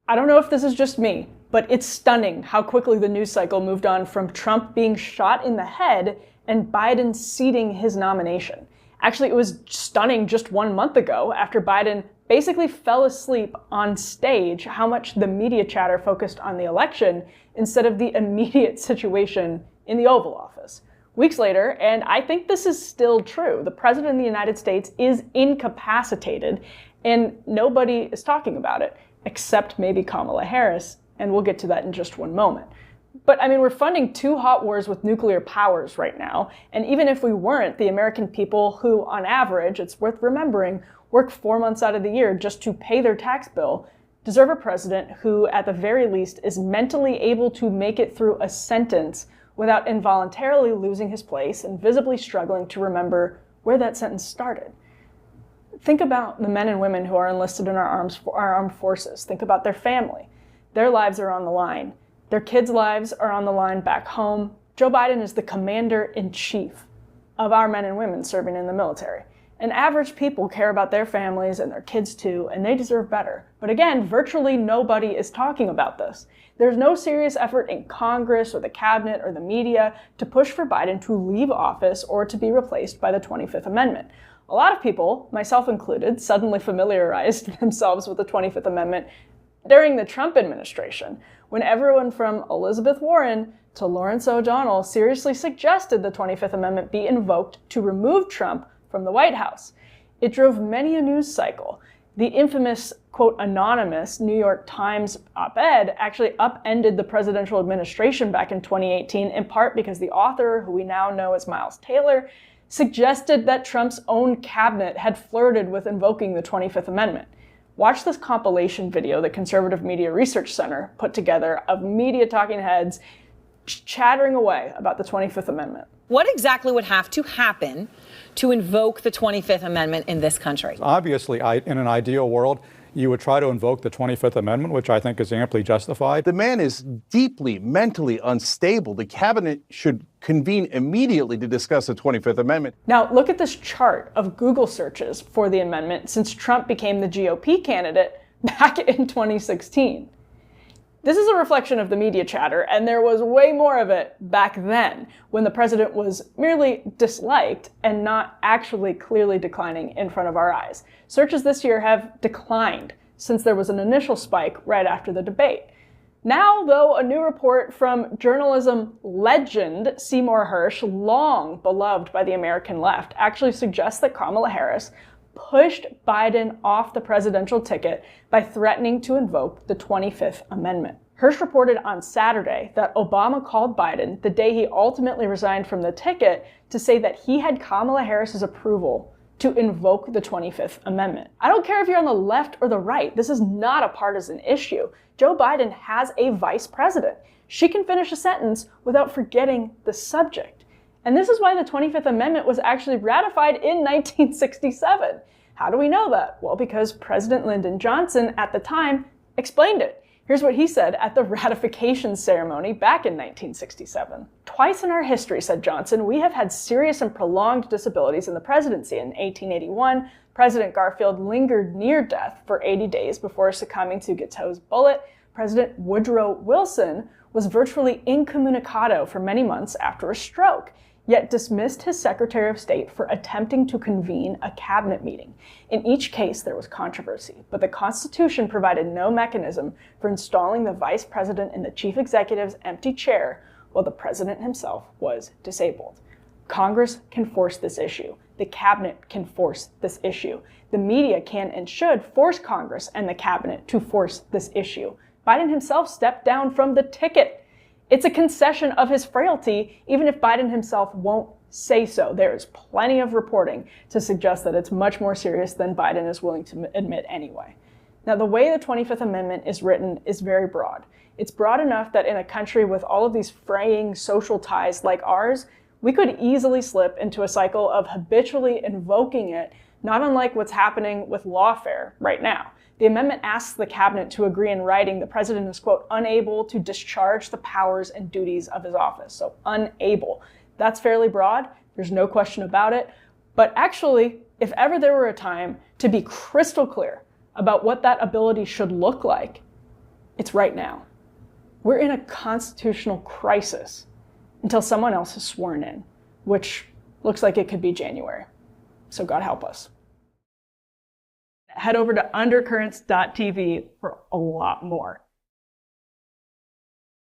I don't know if this is just me, but it's stunning how quickly the news cycle moved on from Trump being shot in the head and Biden ceding his nomination. Actually, it was stunning just 1 month ago, after Biden basically fell asleep on stage, how much the media chatter focused on the election instead of the immediate situation in the Oval Office. Weeks later, and I think this is still true, the President of the United States is incapacitated, and nobody is talking about it, except maybe Kamala Harris, and we'll get to that in just one moment. But I mean, we're funding 2 hot wars with nuclear powers right now, and even if we weren't, the American people who, on average, it's worth remembering, work 4 months out of the year just to pay their tax bill, deserve a president who, at the very least, is mentally able to make it through a sentence without involuntarily losing his place and visibly struggling to remember where that sentence started. Think about the men and women who are enlisted in our armed forces. Think about their family. Their lives are on the line. Their kids' lives are on the line back home. Joe Biden is the commander-in-chief of our men and women serving in the military. And average people care about their families and their kids too, and they deserve better. But again, virtually nobody is talking about this. There's no serious effort in Congress or the cabinet or the media to push for Biden to leave office or to be replaced by the 25th Amendment. A lot of people, myself included, suddenly familiarized themselves with the 25th Amendment during the Trump administration, when everyone from Elizabeth Warren to Lawrence O'Donnell seriously suggested the 25th Amendment be invoked to remove Trump from the White House. It drove many a news cycle. The infamous, quote, anonymous New York Times op-ed actually upended the presidential administration back in 2018, in part because the author, who we now know as Miles Taylor, suggested that Trump's own cabinet had flirted with invoking the 25th Amendment. Watch this compilation video the Conservative Media Research Center put together of media talking heads chattering away about the 25th Amendment. What exactly would have to happen to invoke the 25th Amendment in this country? Obviously, in an ideal world, you would try to invoke the 25th Amendment, which I think is amply justified. The man is deeply mentally unstable. The cabinet should convene immediately to discuss the 25th Amendment. Now, look at this chart of Google searches for the amendment since Trump became the GOP candidate back in 2016. This is a reflection of the media chatter, and there was way more of it back then, when the president was merely disliked and not actually clearly declining in front of our eyes. Searches this year have declined since there was an initial spike right after the debate. Now, though, a new report from journalism legend Seymour Hersh, long beloved by the American left, actually suggests that Kamala Harris pushed Biden off the presidential ticket by threatening to invoke the 25th Amendment. Hersh reported on Saturday that Obama called Biden the day he ultimately resigned from the ticket to say that he had Kamala Harris's approval to invoke the 25th Amendment. I don't care if you're on the left or the right. This is not a partisan issue. Joe Biden has a vice president. She can finish a sentence without forgetting the subject. And this is why the 25th Amendment was actually ratified in 1967. How do we know that? Well, because President Lyndon Johnson at the time explained it. Here's what he said at the ratification ceremony back in 1967. "Twice in our history," said Johnson, "we have had serious and prolonged disabilities in the presidency. In 1881, President Garfield lingered near death for 80 days before succumbing to Guiteau's bullet. President Woodrow Wilson was virtually incommunicado for many months after a stroke, yet dismissed his Secretary of State for attempting to convene a cabinet meeting. In each case, there was controversy, but the Constitution provided no mechanism for installing the vice president in the chief executive's empty chair while the president himself was disabled. Congress can force this issue. The cabinet can force this issue. The media can and should force Congress and the cabinet to force this issue. Biden himself stepped down from the ticket. It's a concession of his frailty, even if Biden himself won't say so. There is plenty of reporting to suggest that it's much more serious than Biden is willing to admit anyway. Now, the way the 25th Amendment is written is very broad. It's broad enough that in a country with all of these fraying social ties like ours, we could easily slip into a cycle of habitually invoking it, not unlike what's happening with lawfare right now. The amendment asks the cabinet to agree in writing the president is, quote, unable to discharge the powers and duties of his office. So unable. That's fairly broad. There's no question about it. But actually, if ever there were a time to be crystal clear about what that ability should look like, It's right now. We're in a constitutional crisis until someone else is sworn in, which looks like it could be January. So God help us. Head over to undercurrents.tv for a lot more.